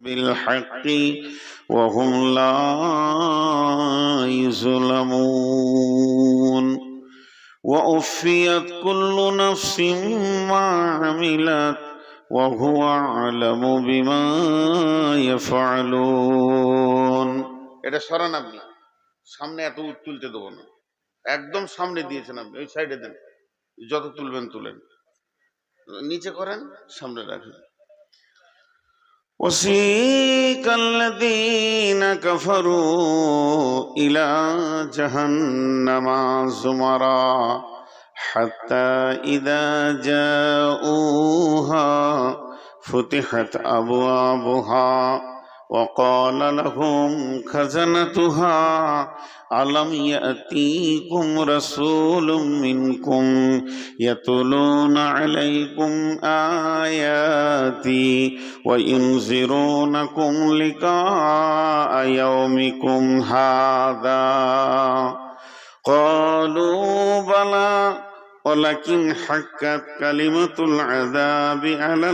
بالحق وهم لا يظلمون ووفيت كل نفس ما عملت وهو أعلم بما يفعلون। এটা সরান আপনি, সামনে এত তুলতে দেবো না, একদম সামনে দিয়েছেন আপনি, ওই সাইডে দেন, যত তুলবেন তুলেন, নিচে করেন, সামনে রাখেন। وسيق الذين كفروا إلى جهنم زمرا حتى إذا جاءوها فتحت أبوابها وقال لهم خزنتها ألم يأتيكم رسول منكم يتلون عليكم آياتي وينذرونكم لقاء يومكم هذا قالوا بلى ولكن حقت كلمة العذاب على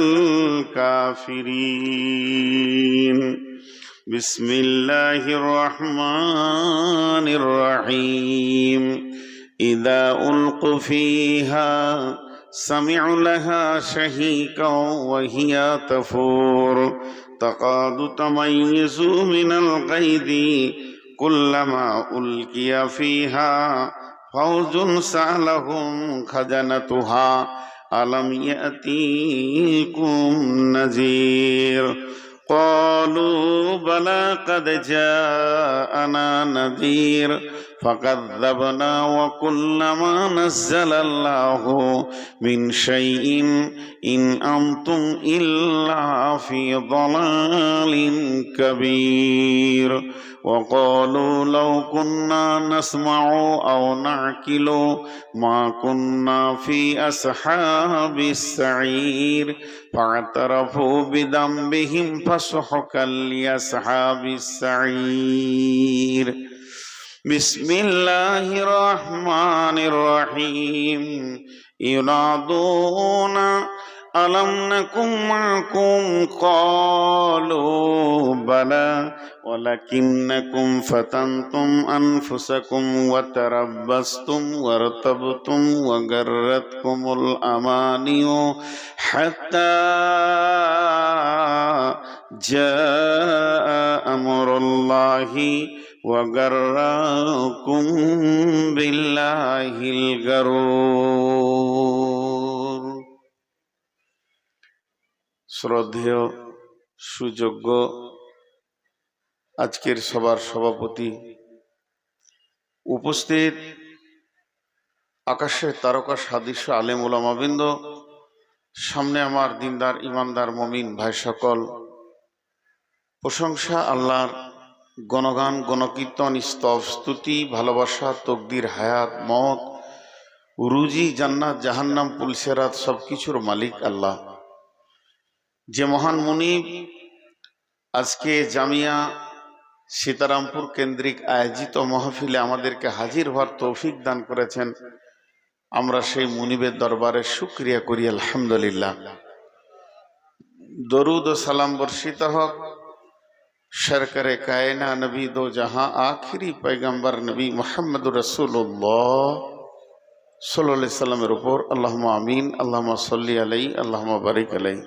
الكافرين بسم الله الرحمن الرحيم إذا ألقوا فيها سمعوا لها شهيقا وهي تفور تكاد تميز من الغيظ كلما ألقي فيها فوج سألهم خزنتها ألم يأتيكم نذير قالوا بلى قد جاءنا نذير فكذبنا وقلنا ما نزل الله من شيء إن أنتم إلا في ضلال كبير وقالوا لو كنا نسمع أو نعقل ما كنا في أصحاب السعير فاعترفوا بذنبهم فسحقا لأصحاب السعير بسم الله الرحمن الرحيم ينادون ألم نكن معكم قالوا بلى ولكنكم فتنتم أنفسكم وتربصتم وارتبتم وغرتكم الأماني حتى جاء أمر الله وغركم بالله الغرور। শ্রদ্ধেয় সুযোগ্য আজকের সভার সভাপতি, উপস্থিত আকাশের তারকা সাদৃশ্য আলেম ওলামাবৃন্দ, সামনে আমার দিনদার ইমানদার মমিন ভাই সকল, প্রশংসা আল্লাহর, গণগান গণকীর্তন স্তব স্তুতি ভালোবাসা তকদির হায়াত মত রুজি জান্নাত জাহান্নাম পুলসেরাত সবকিছুর মালিক আল্লাহ। যে মহান মুনিব আজকে জামিয়া সীতারামপুর কেন্দ্রিক আয়োজিত মাহফিলে আমাদেরকে হাজির হওয়ার তৌফিক দান করেছেন, আমরা সেই মুনিবের দরবারে শুকরিয়া করি আলহামদুলিল্লাহ। দরুদ ও সালাম বর্ষিত হোক সরকারে কায়না নবী দো জাহাঁ আখিরি পয়গম্বর নবী মুহাম্মদুর রাসূলুল্লাহ সাল্লাল্লাহু আলাইহি সাল্লামের উপর। আল্লাহুম্মা আমিন, আল্লাহুম্মা সাল্লি আলাইহি, আল্লাহুম্মা বারিক আলাইহি।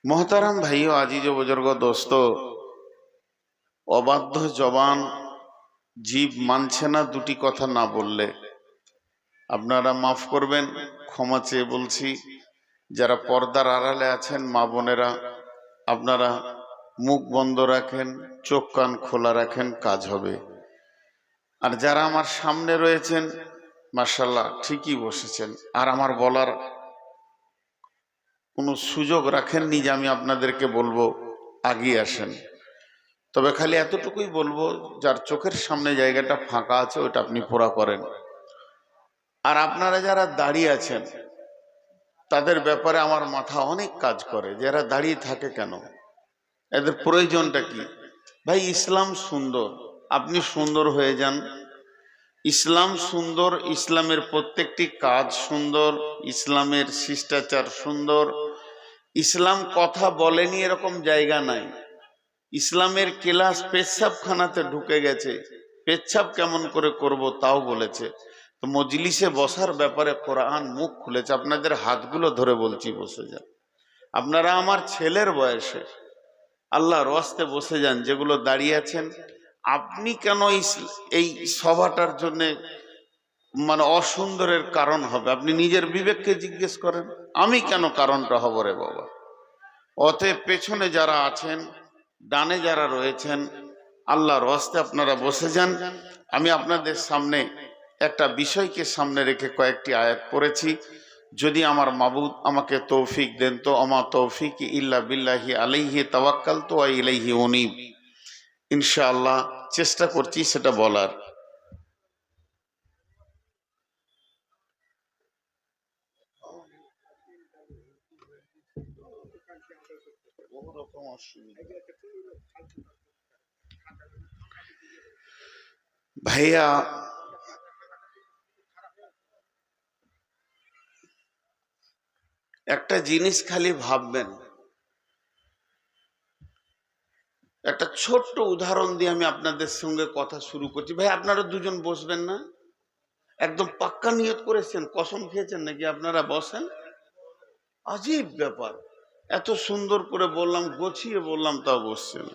মোহতারাম ভাইও, আজিজ বুজুর্গ দোস্ত, অবাধ্য জবান জীব মানছে না দুটি কথা না বললে। আপনারা মাফ করবেন, ক্ষমা চেয়ে বলছি। যারা পর্দার আড়ালে আছেন মা বোনেরা, আপনারা মুখ বন্ধ রাখেন, চোখ কান খোলা রাখেন, কাজ হবে। আর যারা আমার সামনে রয়েছেন মাশাআল্লাহ ঠিকই বসেছেন, আর আমার বলার কোনো সুযোগ রাখেননি যে আমি আপনাদেরকে বলবো আগিয়ে আসেন। তবে খালি এতটুকুই বলবো, যার চোখের সামনে জায়গাটা ফাঁকা আছে ওটা আপনি পুরা করেন। আর আপনারা যারা দাঁড়িয়ে আছেন তাদের ব্যাপারে আমার মাথা অনেক কাজ করে, যারা দাঁড়িয়ে থাকে কেন, এদের প্রয়োজনটা কি? ভাই ইসলাম সুন্দর, আপনি সুন্দর হয়ে যান। ইসলাম সুন্দর, ইসলামের প্রত্যেকটি কাজ সুন্দর, ইসলামের শিষ্টাচার সুন্দর, ইসলাম কথা বলেনি এরকম জায়গা নাই। ইসলামের ক্লাস পেচ্ছাবখানাতে ঢুকে গেছে, পেচ্ছাব কেমন করে করব তাও বলেছে। তো মজলিসে বসার ব্যাপারে কোরআন মুখ খুলেছে। আপনাদের হাতগুলো ধরে বলছি বসে যান। আপনারা আমার ছেলের বয়সে, আল্লাহর ওয়াস্তে বসে যান। যেগুলো দাঁড়িয়ে আছেন, আপনি কেন এই সভাটার জন্য মানে অসুন্দরের কারণ হবে? আপনি নিজের বিবেককে জিজ্ঞেস করেন, আমি কেন কারণটা হব রে বাবা? অতএব পেছনে যারা আছেন, ডানে যারা রয়েছেন, আল্লাহর ওয়াস্তে আপনারা বসে যান। আমি আপনাদের সামনে একটা বিষয়কে সামনে রেখে কয়েকটি আয়াত পড়েছি। যদি আমার মাবুদ আমাকে তৌফিক দেন তো আমা তৌফিক ইল্লা বিল্লাহি আলাইহি তাওয়াক্কালতু ওয়া ইলাইহি উনীব। ইনশাআল্লাহ চেষ্টা করছি সেটা বলার। ভাইয়া, একটা জিনিস খালি ভাববেন। একটা ছোট্ট উদাহরণ দিয়ে আমি আপনাদের সঙ্গে কথা শুরু করছি। ভাই আপনারা দুজন বসবেন না? একদম পাক্কা নিয়ত করেছেন, কসম খেয়েছেন নাকি? আপনারা বসেন। আজীব ব্যাপার, এত সুন্দর করে বললাম, গোছিয়ে বললাম, তাও বসছেন।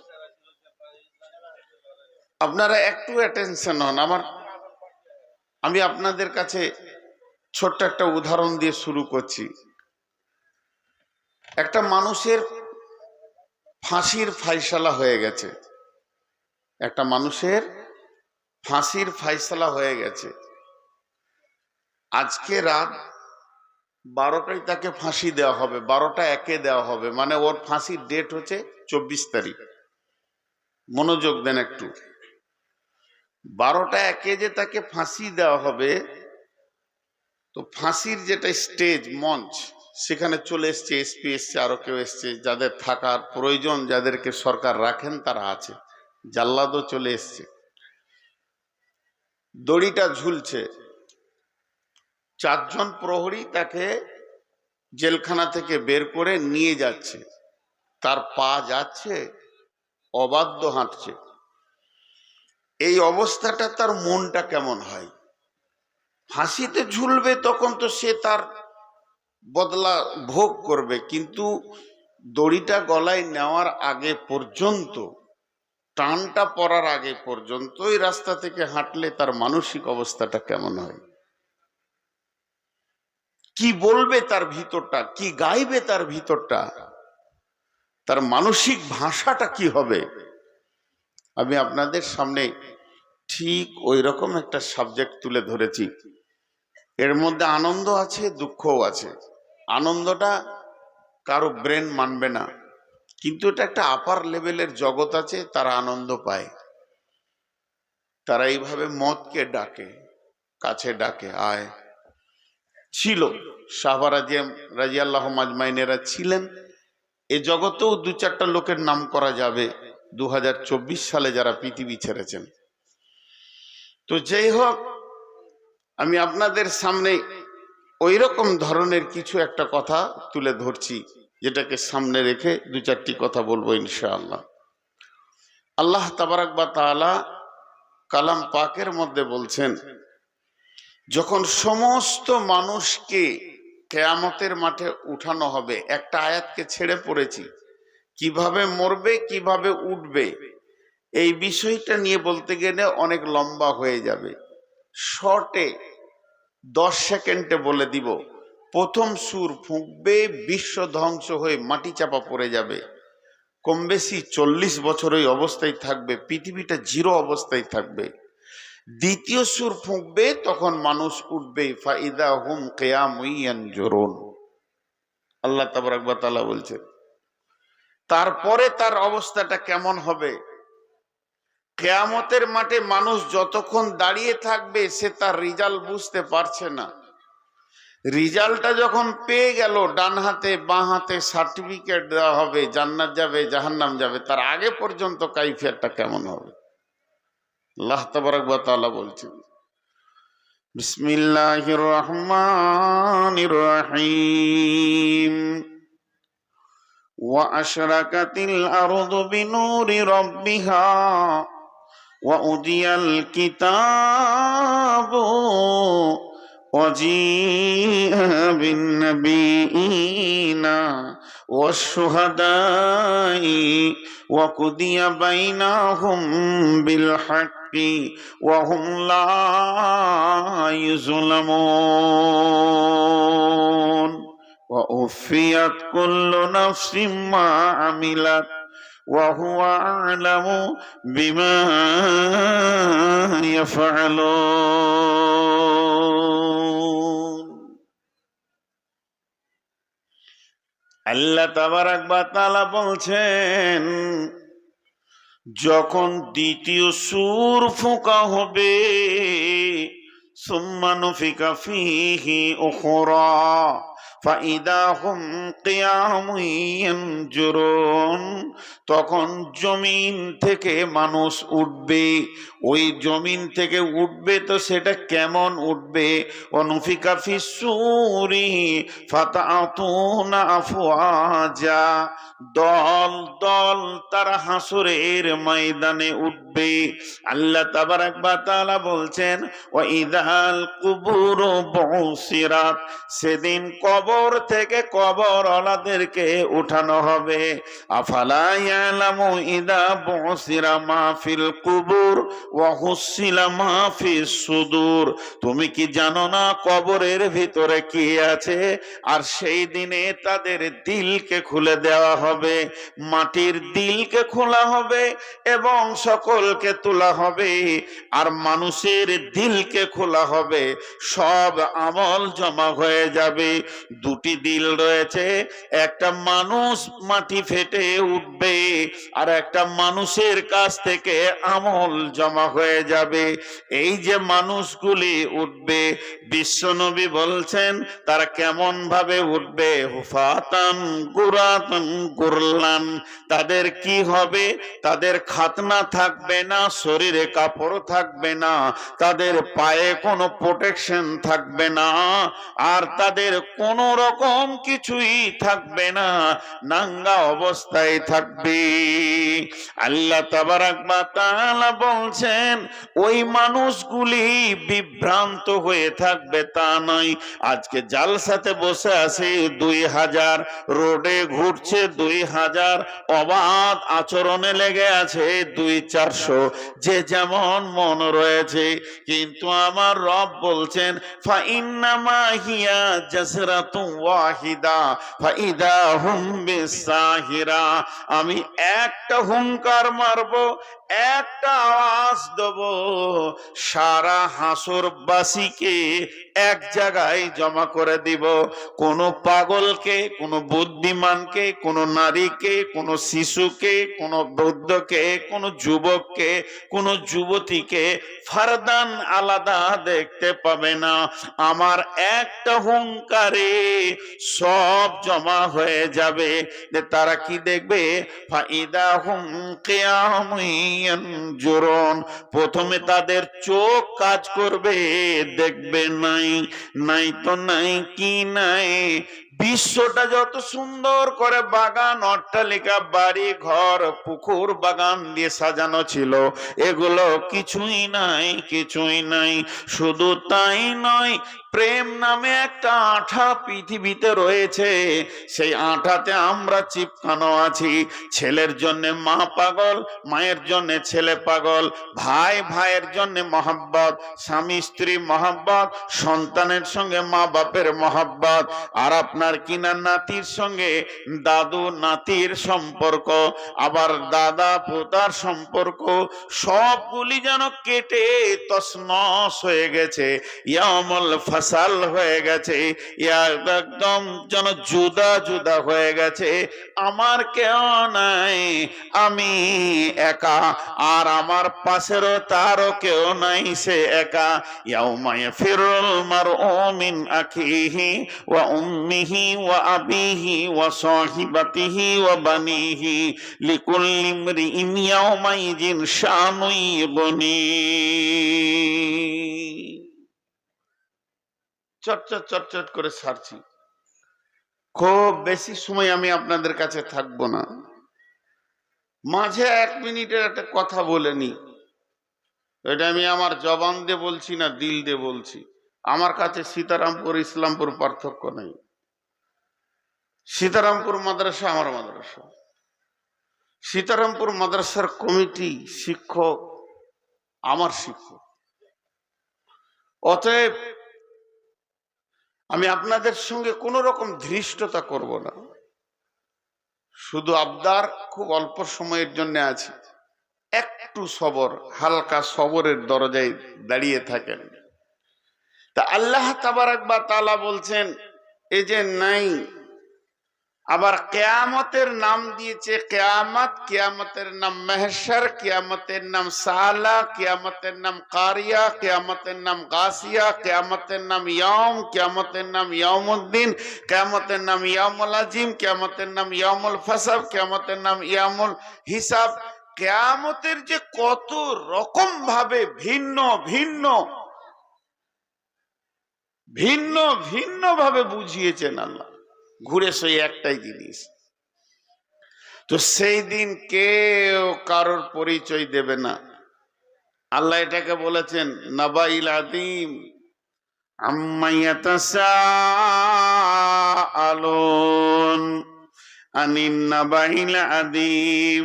আপনারা একটু অ্যাটেনশন হন। আমি আপনাদের কাছে ছোট্ট একটা উদাহরণ দিয়ে শুরু করছি। একটা মানুষের ফাঁসির ফায়সালা হয়ে গেছে। একটা মানুষের ফাঁসির ফায়সালা হয়ে গেছে। আজকে রাত 12টায় তাকে ফাঁসি দেওয়া হবে, 12টা একে দেওয়া হবে। মানে ওর ফাঁসির ডেট হচ্ছে 24 তারিখ। মনোযোগ দেন একটু। 12টা একে যে তাকে ফাঁসি দেওয়া হবে, তো ফাঁসির যেটা স্টেজ, মঞ্চ, সেখানে চলে এসছে, এসপি এসছে, আরো কেউ এসছে। যাদের থাকার প্রয়োজন, যাদেরকে সরকার রাখেন তারা আছে। জাল্লাদও চলে এসছে। দড়িটা ঝুলছে। 4 জন প্রহরী তাকে জেলখানা থেকে বের করে নিয়ে যাচ্ছে। তার পা যাচ্ছে, অবাধ্য হাঁটছে। এই অবস্থাটা তার মনটা কেমন হয়? ফাঁসিতে ঝুলবে তখন তো সে তার বদলা ভোগ করবে, কিন্তু দড়িটা গলায় নেওয়ার আগে পর্যন্ত, টানটা পড়ার আগে পর্যন্ত এই রাস্তা থেকে হাঁটলে তার মানসিক অবস্থাটা কেমন হয়? কি বলবে তার ভিতরটা, কি গাইবে তার ভিতরটা, তার মানসিক ভাষাটা কি হবে? আমি আপনাদের সামনে ঠিক ওই রকম একটা সাবজেক্ট তুলে ধরেছি। এর মধ্যে আনন্দ আছে, দুঃখও আছে। আনন্দটা কারো ব্রেন মানবে না, কিন্তু এটা একটা আপার লেভেলের জগৎ আছে, তারা আনন্দ পায়। তারা এইভাবে মদকে ডাকে, কাছে ডাকে, আয়। ছিল সাহাবা রাদিয়াল্লাহু আজমাইনেরা ছিলেন। এ জগতেও 2-4টা লোকের নাম করা যাবে 2024 সালে যারা পৃথিবী ছেড়েছেন। তো যাই হোক, আমি আপনাদের সামনে ওই রকম ধরনের কিছু একটা কথা তুলে ধরছি, যেটাকে সামনে রেখে 2-4টি কথা বলবো ইনশাআল্লাহ। আল্লাহ তাবারাক ওয়া তাআলা কালাম পাকের মধ্যে বলছেন, যখন সমস্ত মানুষকে কিয়ামতের মাঠে উঠানো হবে, একটা আয়াতকে ছেড়ে পড়েছি, কিভাবে মরবে, কিভাবে উঠবে, এই বিষয়টা নিয়ে বলতে গেলে অনেক লম্বা হয়ে যাবে। শর্টে 10 সেকেন্ডে বলে দিব। প্রথম সুর ফুঁকবে, বিশ্ব ধ্বংস হয়ে মাটি চাপা পড়ে যাবে। কম বেশি 40 বছর ওই অবস্থায় থাকবে, পৃথিবীটা জিরো অবস্থায় থাকবে। দ্বিতীয় সুর ফুঁকবে, তখন মানুষ উঠবে, ফাইদা হুম কিয়ামুন ইয়ানজুরুন। আল্লাহ তাবারাক ওয়া তাআলা বলছেন, তারপরে তার অবস্থাটা কেমন হবে? কিয়ামতের মাঠে মানুষ যতক্ষণ দাঁড়িয়ে থাকবে, সে তার রেজাল্ট বুঝতে পারছে না। রেজাল্টটা যখন পেয়ে গেল, ডান হাতে বাঁ হাতে সার্টিফিকেট দেওয়া হবে, জান্নাত যাবে জাহান্নাম যাবে, তার আগে পর্যন্ত কাইফিয়াতটা কেমন হবে? আল্লাহ তাবারাক ওয়া তাআলা বলছেন, বিসমিল্লাহির রহমানির রহিম, وأشرقت الأرض بنور ربها وأوتي الكتاب وجيء بالنبيين والشهداء وقضي بينهم بالحق وهم لا يظلمون ووفيت كل نفس ما عملت وهو أعلم بما يفعلون আল্লাহ তাবারাক ওয়া তাআলা বলছেন, যখন দ্বিতীয় সূর ফোঁকা হবে, সুম্মা নুফিকা ফীহি উখরা ফাইদা হুম কিয়ামুন ইয়ানজুরুন, তখন জমিন থেকে মানুষ উঠবে। ওই জমিন থেকে উঠবে তো সেটা কেমন উঠবে? অনুফিকা ফিস সূরি ফাতাতুনা আফওয়াজা, দল দল তারা হাসরের ময়দানে উঠবে। আল্লাহ তাবারাক ওয়া তাআলা বলছেন, ওয়া ইযাল কুবুর বুসিরাত, সেদিন কবর থেকে কবরওয়ালাদেরকে উঠানো হবে। আফালা ইয়ালামু ইযা বুসিরা মা ফিল কুবুর ওয়া হুসিলা মা ফিস সুদূর, তুমি কি জানো না কবরের ভিতরে কি আছে? আর সেই দিনে তাদের দিলকে খুলে দেওয়া হবে, মাটির দিলকে খোলা হবে এবং সকলকে তোলা হবে। আর মানুষের দিলকে খোলা হবে, সব আমল জমা হয়ে যাবে। দুটি দিল রয়েছে, একটা মানুষ মাটি ফেটে উঠবে, আর একটা মানুষের কাছ থেকে আমল জমা হয়ে যাবে। এই যে মানুষগুলি উঠবে, বিশ্বনবী বলছেন তারা কেমন ভাবে উঠবে? হুফাতান গুরাতান গুরলান, তাদের কি হবে? তাদের খাতনা থাকবে না, শরীরে কাপড় থাকবে না, তাদের পায়ে কোনো প্রোটেকশন থাকবে না, আর তাদের কোনো রকম কিছুই থাকবে না, নাঙ্গা অবস্থায় থাকবে। আল্লাহ তাবারাক ওয়া তাআলা বলছেন, ওই মানুষগুলি বিভ্রান্ত হয়ে থাকবে তা নয়। আজকে জালসাতে বসে আছে 2000, রোডে ঘুরছে 2000, অবাধ আচরণে লেগে আছে 200-400, যে যেমন মন রয়েছে। কিন্তু আমার রব বলছেন, ফাইন্নামা হিয়া জাসরাতু ওয়াহিদা ফাইদা হুম বিসাহিরা, আমি একটা হুঙ্কার মারবো, একটা আওয়াজ দেব, সারা হাসরবাসীকে এক জায়গায় জমা করে দিব। কোনো পাগলকে, কোনো বুদ্ধিমানকে, কোনো নারীকে, কোনো শিশুকে, কোনো বৃদ্ধকে, কোনো যুবককে, কোনো যুবতীকে ফারদান আলাদা দেখতে পাবে না। আমার একটা হুঙ্কারে সব জমা হয়ে যাবে। তারা কি দেখবে? ফাইদা হুম কিয়ামুন ইয়ানজুরুন, প্রথমে তাদের চোখ কাজ করবে, দেখবে নাই, নাই তো নাই, কি নাই। বিশ্বটা যত সুন্দর করে বাগান, অট্টালিকা, বাড়ি ঘর, পুকুর, বাগান দিয়ে সাজানো ছিল, এগুলো কিছুই নাই, কিছুই নাই। শুধু তাই নয়, প্রেম নামে একটা আঠা পৃথিবীতে রয়েছে, সেই আঠাতে আমরা চিপকানো আছি। ছেলের জন্য মা পাগল, মায়ের জন্য ছেলে পাগল, ভাই ভাইয়ের জন্য মহব্বত, স্বামী স্ত্রী মহব্বত, সন্তানের সঙ্গে মা বাপের মহব্বত, আর আপনার কিনা নাতির সঙ্গে দাদু নাতির সম্পর্ক, আবার দাদা পোতার সম্পর্ক, সবগুলি যেন কেটে তছনছ হয়ে গেছে, ইয়ামুল ফাসাল হয়ে গেছে, একদম যেন জুদা জুদা হয়ে গেছে। আমার কেউ নাই, আমি একা, আর আমার পাশেরও তারও কেউ নাই, সে একা। ইয়াউমা ইয়াফিরুল মারউ মিন আখিহি ওয়া উম্মিহি ওয়া আবিহি ওয়া সাহিবাতিহি ওয়া বানিহি লিকুল্লি ইমরিইন ইয়াউমাইযিন শানুন ইবনি। চটচট চটচট করে ছাড়ছি। খুব বেশি সময় আমি আপনাদের কাছে থাকবো না, মাঝে 1 মিনিটের একটা কথা বলে নি। এটা আমি আমার জবান দিয়ে বলছি না, দিল দিয়ে বলছি। আমার কাছে সীতারামপুর ইসলামপুর পার্থক্য নেই। সীতারামপুর মাদ্রাসা আমার মাদ্রাসা, সীতারামপুর মাদ্রাসার কমিটি শিক্ষক আমার শিক্ষক। অতএব আমি আপনাদের সঙ্গে কোনো রকম ধৃষ্টতা করব না, শুধু আবদার খুব অল্প সময়ের জন্য আছে, একটু সবর, হালকা সবরের দরজায় দাঁড়িয়ে থাকেন। তা আল্লাহ তাবারাক ওয়া তাআলা বলছেন এই যে নাই, আবার কিয়ামতের নাম দিয়েছে কিয়ামত, কিয়ামতের নাম মাহশর, কিয়ামতের নাম সালা, কিয়ামতের নাম কারিয়া, কিয়ামতের নাম গাসিয়া, কিয়ামতের নাম ইয়াউম, কিয়ামতের নাম ইয়াউমুদ্দিন, কিয়ামতের নাম ইয়াউমুল আজিম, কিয়ামতের নাম ইয়াউমুল ফাসাব, কিয়ামতের নাম ইয়াউমুল হিসাব। কিয়ামতের যে কত রকম ভাবে ভিন্ন ভিন্ন ভিন্ন ভিন্ন ভাবে বুঝিয়েছেন আল্লাহ, ঘুরে সেই একটাই জিনিস। তো সেই দিন কেউ কারোর পরিচয় দেবে না। আল্লাহ এটাকে বলেছেন নাবাইল আদিম, আম্মা ইয়াতাসাআলুন আনিন নাবাইল আদিম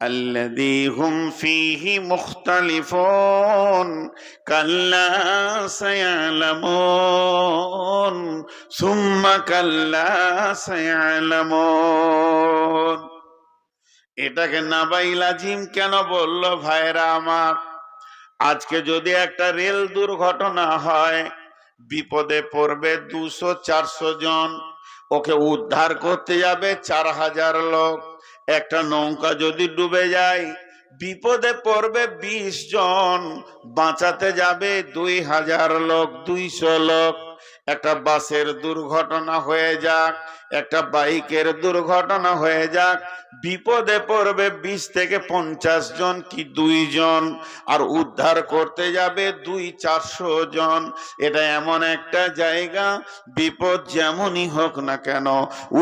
আল্লাযী হুম ফীহি মুখতালিফুন কাল্লা সায়ালামুন সুম্মা কাল্লা সায়ালামুন। এটাকে নাবাইল আজিম কেন বললো ভাইরা আমার? আজকে যদি একটা রেল দুর্ঘটনা হয়, বিপদে পড়বে 200-400 জন, ওকে উদ্ধার করতে যাবে 4000 লোক। একটা নৌকা যদি ডুবে যায়, বিপদে পড়বে 20 জন, বাঁচাতে যাবে 2000 লোক, 200 লোক। একটা বাসের দুর্ঘটনা হয়ে যাক, একটা বাইকের দুর্ঘটনা হয়ে যাক, বিপদে পড়বে 20 থেকে 50 জন কি 2 জন, আর উদ্ধার করতে যাবে 200-400 জন। এটা এমন একটা জায়গা, বিপদ যেমনই হোক না কেন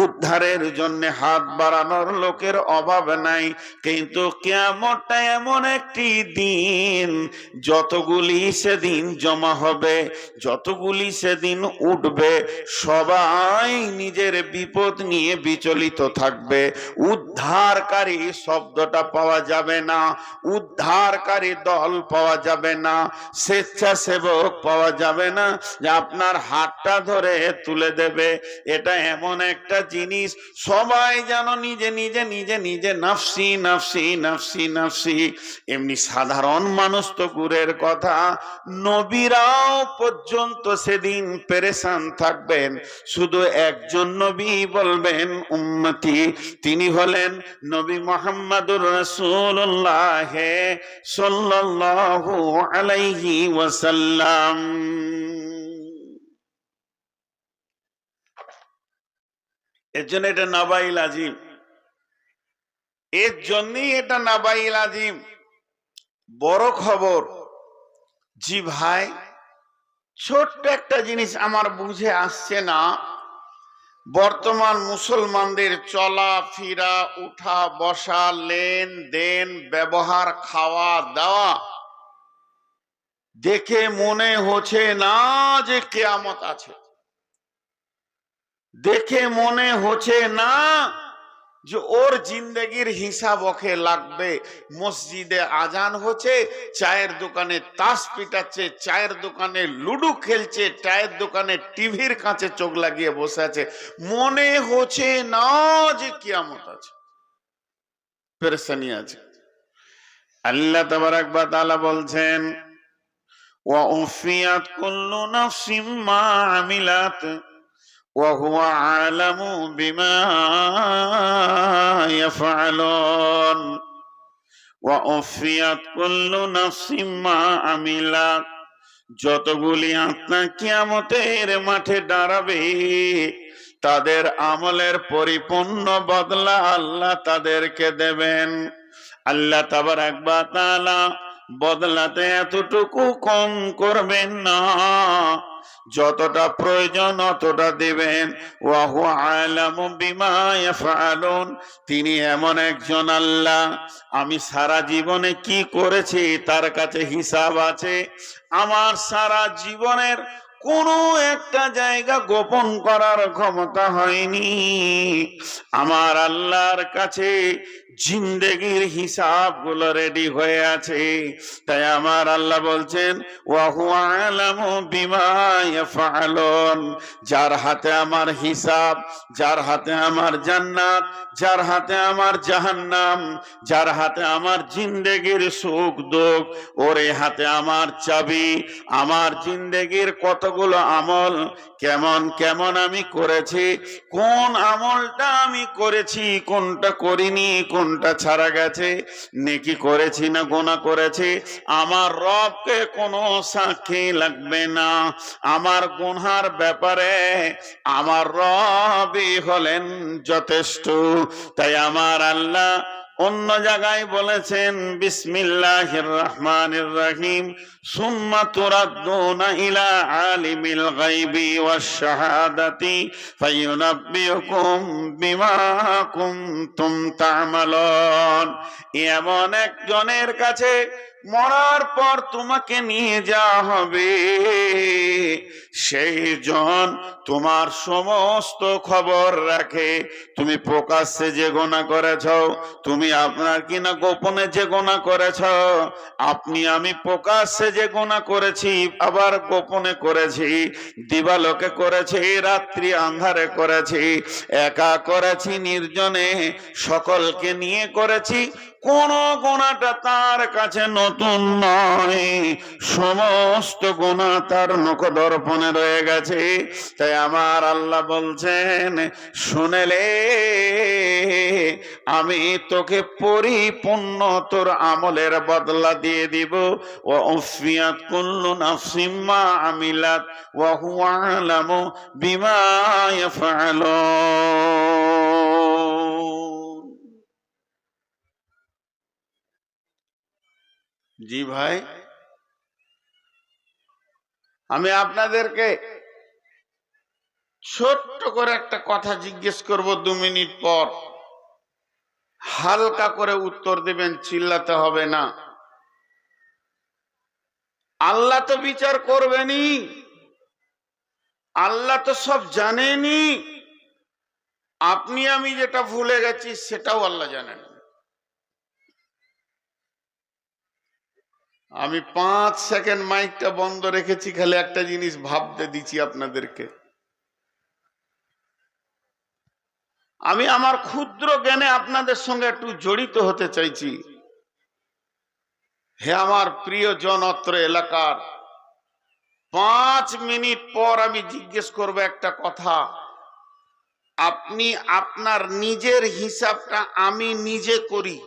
উদ্ধারের জন্য হাত বাড়ানোর লোকের অভাব নাই। কিন্তু কিয়ামতটা এমন একটি দিন, যতগুলি সেদিন জমা হবে, যতগুলি সেদিন উঠবে, সবাই নিজের বিপদ নিয়ে বিচলিত থাকবে। উদ্ধারকারী শব্দটা পাওয়া যাবে না, উদ্ধারকারী দল পাওয়া যাবে না, স্বেচ্ছাসেবক পাওয়া যাবে না যে আপনার হাতটা ধরে তুলে দেবে। এটা এমন একটা জিনিস, সবাই যেন নিজে নিজে নিজে নিজে নাফসি নাফসি নাফসি নাফসি। এমনি সাধারণ মানুষ তো দূরের কথা, নবীরাও পর্যন্ত সেদিন পেরেশান থাকবেন। শুধু একজন নবী বলবেন উম্মতি, তিনি হলেন নবী মুহাম্মদুর রাসূলুল্লাহ সাল্লাল্লাহু আলাইহি ওয়াসাল্লাম। এর জন্য এটা নাবাইল আজিম, এর জন্যই এটা নাবাইল আজিম। বড় খবর। জি ভাই, ছোট্ট একটা জিনিস আমার বুঝে আসছে না, বর্তমান মুসলমানদের চলা ফিরা, উঠা বসা, লেনদেন, ব্যবহার, খাওয়া দাওয়া দেখে মনে হচ্ছে না যে কিয়ামত আছে। দেখে মনে হচ্ছে না যে ওর জিন্দগির হিসাব ওকে লাগবে। মসজিদে আজান হচ্ছে, চায়ের দোকানে তাস পিটাচ্ছে, চায়ের দোকানে লুডু খেলছে, চায়ের দোকানে টিভির কাছে চোখ লাগিয়ে বসে আছে। মনে হচ্ছে না যে কিয়ামত আছে, পেরেশানি আছে। আল্লাহ তাবারাক ওয়া তাআলা বলছেন ওয়া উফিয়াত কুল্লু নাফসিম মা আমিলাত وهو عالم بما يفعلون وأوفيت كل نفس ما عملت। যতগুলি আত্মা কিয়ামতের মাঠে দাঁড়াবে, তাদের আমলের পরিপূর্ণ বদলা আল্লাহ তাদেরকে দেবেন। আল্লাহ তাবারাক ওয়া তাআলা বদলাতে এতটুকু কম করবেন না, যতটা প্রয়োজন অতটা দেবেন। ওয়া হুয়া আলামু বিমা ইয়াফআলুন, তিনি এমন একজন আল্লাহ, আমি সারা জীবনে কি করেছি তার কাছে হিসাব আছে। আমার সারা জীবনের কোনো একটা জায়গা গোপন করার ক্ষমতা হয়নি। আমার আল্লাহর কাছে জিন্দেগির হিসাবগুলো রেডি হয়ে আছে। তাই আমার আল্লাহ বলছেন ওয়া হুয়া আলামু বিমা ইয়াফআলুন, যার হাতে আমার হিসাব, যার হাতে আমার জান্নাত, যার হাতে আমার জাহান্নাম, যার হাতে আমার জিন্দেগির সুখ দুঃখ, ওর হাতে আমার চাবি। আমার জিন্দেগির কতগুলো আমল কেমন কেমন আমি করেছি, কোন আমলটা আমি করেছি, কোনটা করিনি, কোনটা ছাড়া গেছে, নেকি করেছি না গুনাহ করেছি, আমার রবকে কোনো সাক্ষী লাগবে না। আমার গুনহার ব্যাপারে আমার রবই হলেন যথেষ্ট। তাই আমার আল্লাহ অন্য জায়গায় বলেছেন বিসমিল্লাহির রহমানির রহিম, সুম্মা তুরাদ্দুনা ইলা আলিমিল গায়বি ওয়াশ শাহাদাতি ফায়ুনাব্বিউকুম বিমা কুনতুম তা'মালুন। এমন একজনের কাছে মরার পর তোমাকে নিয়ে যাওয়া হবে, সেই জন তোমার সমস্ত খবর রাখে। তুমি প্রকাশ্যে যে গুনাহ করেছ, তুমি আপনার কিনা গোপনে যে গুনাহ করেছ, আপনি আমি প্রকাশ্যে যে গুনাহ করেছি আবার গোপনে করেছি, দিবালোকে করেছি, রাত্রি আন্ধারে করেছি, একা করেছি, নির্জনে, সকলকে নিয়ে করেছি, কোন গুনাহটা তার কাছে নতুন নয়, সমস্ত গুনাহ তার মুখদর্পণে রয়ে গেছে। তাই আমার আল্লাহ বলছেন শুনেলে আমি তোকে পরিপূর্ণ তোর আমলের বদলা দিয়ে দিব। ওয়া উফিয়াত কুল্লু নাফসিম মা আমিলাত ওয়া হুয়া আলামু বিমা ইয়াফআলুন। জি ভাই, আমি আপনাদেরকে ছোট্ট করে একটা কথা জিজ্ঞেস করব, 2 মিনিট পর হালকা করে উত্তর দেবেন, চিল্লাতে হবে না। আল্লাহ তো বিচার করবেনই, আল্লাহ তো সব জানেনই, আপনি আমি যেটা ভুলে গেছি সেটাও আল্লাহ জানেন। আমি 5 সেকেন্ড মাইকটা বন্ধ রেখেছি, খালি একটা জিনিস ভাবতে দিচ্ছি আপনাদেরকে। আমি আমার ক্ষুদ্র জ্ঞানে আপনাদের সঙ্গে একটু জড়িত হতে চাইছি। হে আমার প্রিয় জনত্র এলাকার, 5 মিনিট পর আমি জিজ্ঞেস করব একটা কথা, আপনি আপনার নিজের হিসাবটা আমি নিজে করি,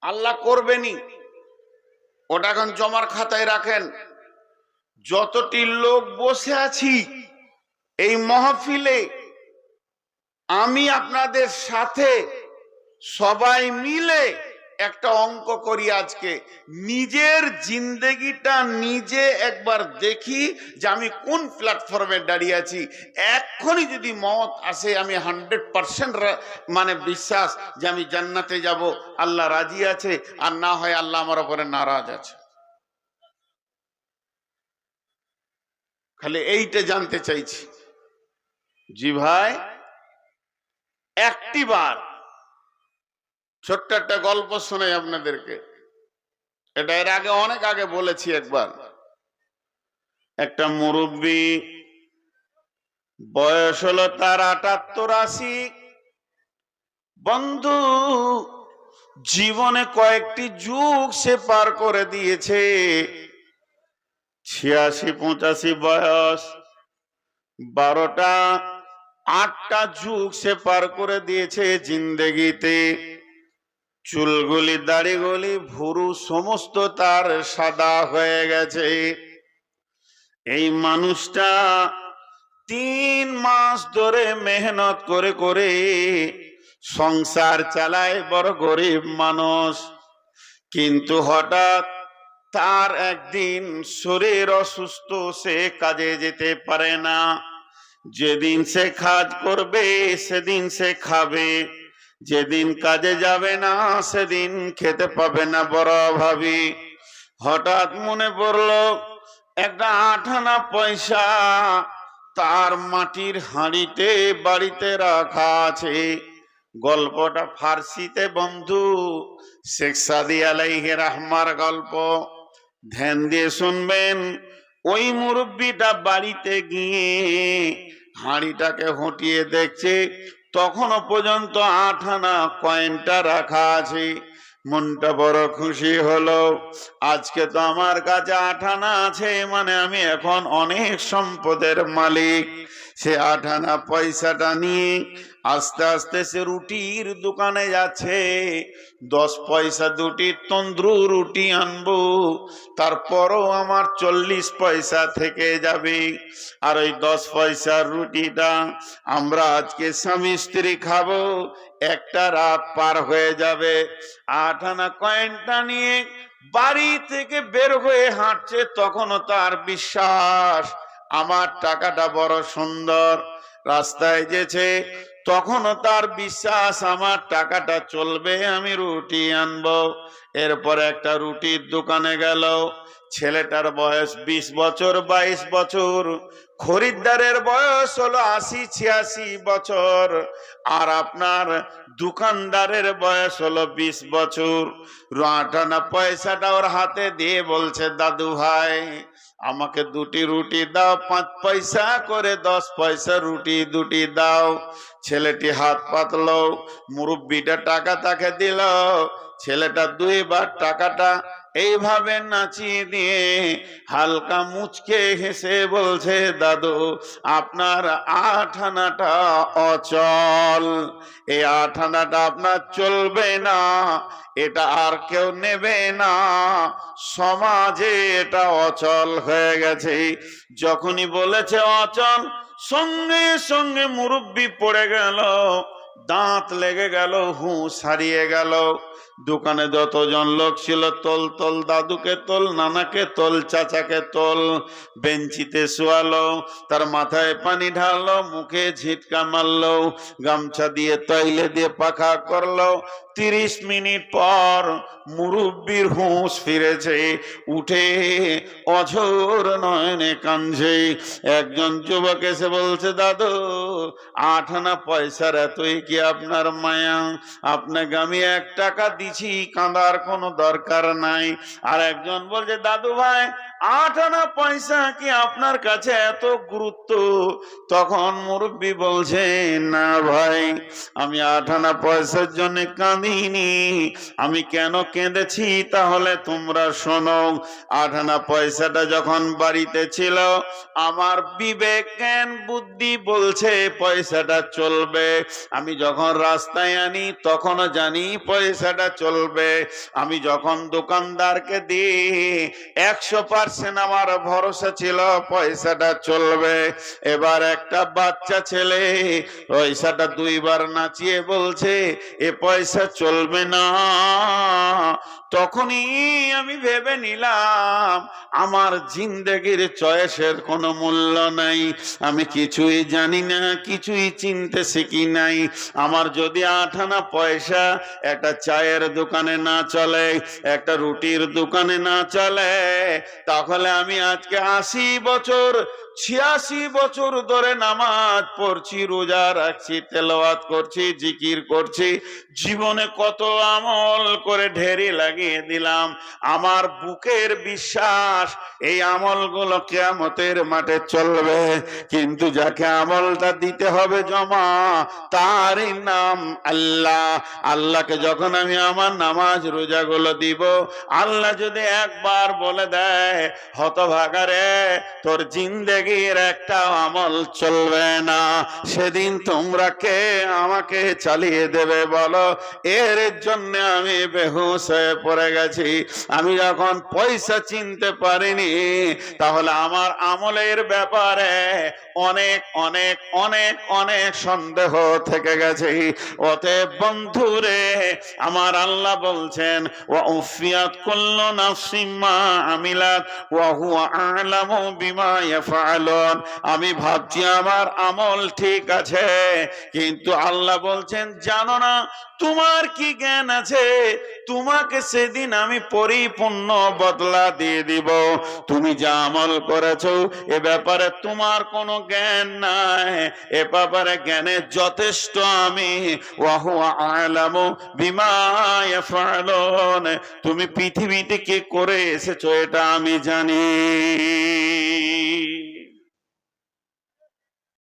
আল্লাহ করবেনই, ওটা এখন জমার খাতায় রাখেন। যতটি লোক বসে আছি এই মাহফিলে, আমি আপনাদের সাথে সবাই মিলে একটা অঙ্ক করি আজকে। নিজের জিন্দেগিটা নিজে একবার দেখি যে আমি কোন প্ল্যাটফর্মে দাঁড়িয়ে আছি। এক্ষুনি যদি মওত আসে, আমি 100% মানে বিশ্বাস যে আমি জান্নাতে যাব, আল্লাহ রাজি আছে, আর না হয় আল্লাহ আমার উপরে নারাজ আছে। খালি এইটা জানতে চাইছি। জি ভাই, একটিবার ছোট্ট একটা গল্প শোনাই আপনাদেরকে। এটা এর আগে অনেক আগে বলেছি একবার। একটা মুরব্বী, বয়স হলো তার 78-80। বন্ধু, জীবনে কয়েকটি যুগ সে পার করে দিয়েছে। 86-85 বয়স, 8টা যুগ সে পার করে দিয়েছে জিন্দেগিতে। চুলগুলি, দাড়িগুলি, ভুরু সমস্ত তার সাদা হয়ে গেছে। এই মানুষটা 3 মাস ধরে মেহনত করে করে সংসার চালায়, বড় গরিব মানুষ। কিন্তু হঠাৎ তার একদিন শরীর অসুস্থ, সে কাজে যেতে পারে না। যেদিন সে কাজ করবে সেদিন সে খাবে, যেদিন কাজে যাবে না সেদিন খেতে পাবে না, বড় অভাবী। হঠাৎ মনে পড়লো একটা 8 আনা পয়সা তার মাটির হাঁড়িতে বাড়িতে রাখা আছে। গল্পটা ফার্সিতে বন্ধু, শেখ সাদি আলাইহি রাহমার গল্প। ধ্যান দিয়ে শুনবেন। ওই মুরব্বিটা বাড়িতে গিয়ে হাঁড়িটাকে হটিয়ে দেখছে, তখনও পর্যন্ত 8 আনা কয়েনটা রাখা আছে। মনটা বড় খুশি হলো, আজকে তো আমার কাছে 8 আনা আছে, মানে আমি এখন অনেক সম্পদের মালিক। সে 8 আনা পয়সাটা নিয়ে আস্তে আস্তে সে রুটির দোকানে যাচ্ছে। 10 পয়সা দুটি তন্দুর রুটি আনবো, তারপরও আমার 40 পয়সা থেকে যাবে। আর ওই 10 পয়সার রুটিটা আমরা আজকে স্বামী স্ত্রী খাবো, একটা রাত পার হয়ে যাবে। 8 আনা কয়েনটা নিয়ে বাড়ি থেকে বের হয়ে হাঁটছে, তখনও তার বিশ্বাস আমার টাকাটা বড় সুন্দর। রাস্তায় যেছে, তখনও তার বিশ্বাস আমার টাকাটা চলবে, আমি রুটি আনবো। এরপর একটা রুটির দোকানে গেল। ছেলেটার বয়স 20 বছর 22 বছর, খরিদ্দারের বয়স হলো 80-86 বছর, আর আপনার দোকানদারের বয়স হলো 20 বছর। 8 আনা পয়সাটা ওর হাতে দিয়ে বলছে, দাদু ভাই আমাকে দুটি রুটি দাও, 5 পয়সা করে 10 পয়সা রুটি দুটি দাও। ছেলেটি হাত পাতলো, মুরব্বিটা টাকা তাকে দিল। ছেলেটা 2বার টাকাটা এইভাবে নাচিয়ে দিয়ে হালকা মুচকে হেসে বলছে, দাদু আপনার 8 আনাটা অচল, এই 8 আনাটা আপনার চলবে না, এটা আর কেউ নেবে না, সমাজে এটা অচল হয়ে গেছে। যখনই বলেছে অচল, সঙ্গে সঙ্গে মুরব্বি পড়ে গেল, দাঁত লেগে গেল, হুঁশ হারিয়ে গেল। দোকানে যতজন লোক ছিল, তোল তোল, দাদুকে তোল, নানাকে তোল, চাচাকে তোল। বেঞ্চিতে শোয়ালো, তার মাথায় পানি ঢাললো, মুখে ঝিটকা মারলো, গামছা দিয়ে তৈলে দিয়ে পাখা করলো। 30 মিনিট পর মুরব্বির হুঁশ ফিরেছে, উঠে অঝোর নয়নে কাঁদছে। একজন যুবক এসে বলছে, দাদু 8 আনা পয়সার এতই কি আপনার মায়া? আপনাকে আমি 1 টাকা দিছি, কাঁদার কোনো দরকার নাই। আর একজন বলছে, দাদু ভাই 8 আনা পয়সা কি আপনার কাছে এত গুরুত্ব? তখন মুরব্বি বলছে, না ভাই, আমি 8 আনা পয়সার জন্য কাঁদিনি। আমি কেন কেঁদেছি তাহলে তোমরা শোনো। 8 আনা পয়সাটা যখন বাড়িতে ছিল, আমার বিবেক জ্ঞান বুদ্ধি বলছে পয়সাটা চলবে। আমি যখন রাস্তায় আনি তখনও জানি পয়সাটা চলবে। আমি যখন দোকানদারকে দিই 100% আমার ভরসা ছিল পয়সাটা চলবে। এবার একটা বাচ্চা ছেলে পয়সাটা 2বার নাচিয়ে বলছে এ পয়সা চলবে না। তখনই আমি ভেবে নিলাম আমার জিন্দেগির চয়েসের কোনো মূল্য নাই, আমি কিছুই জানি না, কিছুই চিনতে শিখি নাই। আমার যদি 8 আনা পয়সা একটা চায়ের দোকানে না চলে, একটা রুটির দোকানে না চলে, তাহলে আমি আজকে 80 বছর 86 বছর ধরে নামাজ পড়ছি, রোজা রাখছি, তেলাওয়াত করছি, জিকির করছি, জীবনে কত আমল করে ঢেরি লাগিয়ে দিলাম। আমার বুকের বিশ্বাস এই আমলগুলো কিয়ামতের মাঠে চলবে, কিন্তু যাকে আমলটা দিতে হবে জমা, তারই নাম আল্লাহ। আল্লাহকে যখন আমি আমার নামাজ রোজাগুলো দিব, আল্লাহ যদি একবার বলে দেয়, হতভাগারে তোর জিন্দেগির একটা আমল চলবে না, সেদিন তোমরা কে আমাকে চালিয়ে দেবে বলো? এর জন্য আমি বেহুশ হয়ে পড়ে গেছি। আমি যখন পয়সা চিনতে পারিনি, তাহলে আমার আমলের ব্যাপারে অনেক অনেক অনেক অনেক সন্দেহ থেকে গেছে। অতএব বন্ধুরে, আমার আল্লাহ বলছেন ওয়া উফিয়াত কুল্লু নাফসিম মা আমিলাত ওয়া হুয়া আ'লামু বিমা ইয়াফআলুন। আমি ভাবছি আমার আমল ঠিক আছে, কিন্তু আল্লাহ বলছেন জানো না তোমার কি জ্ঞান আছে, তোমাকে সেদিন আমি পরিপূর্ণ বদলা দিয়ে দিব। তুমি যা আমল করেছো এ ব্যাপারে তোমার কোনো জ্ঞান নাই, এ ব্যাপারে জ্ঞানের যথেষ্ট আমি। ওয়া হুয়া আ'লামু বিমা ইয়াফআলুন। তুমি পৃথিবীতে কি করে এসেছো এটা আমি জানি।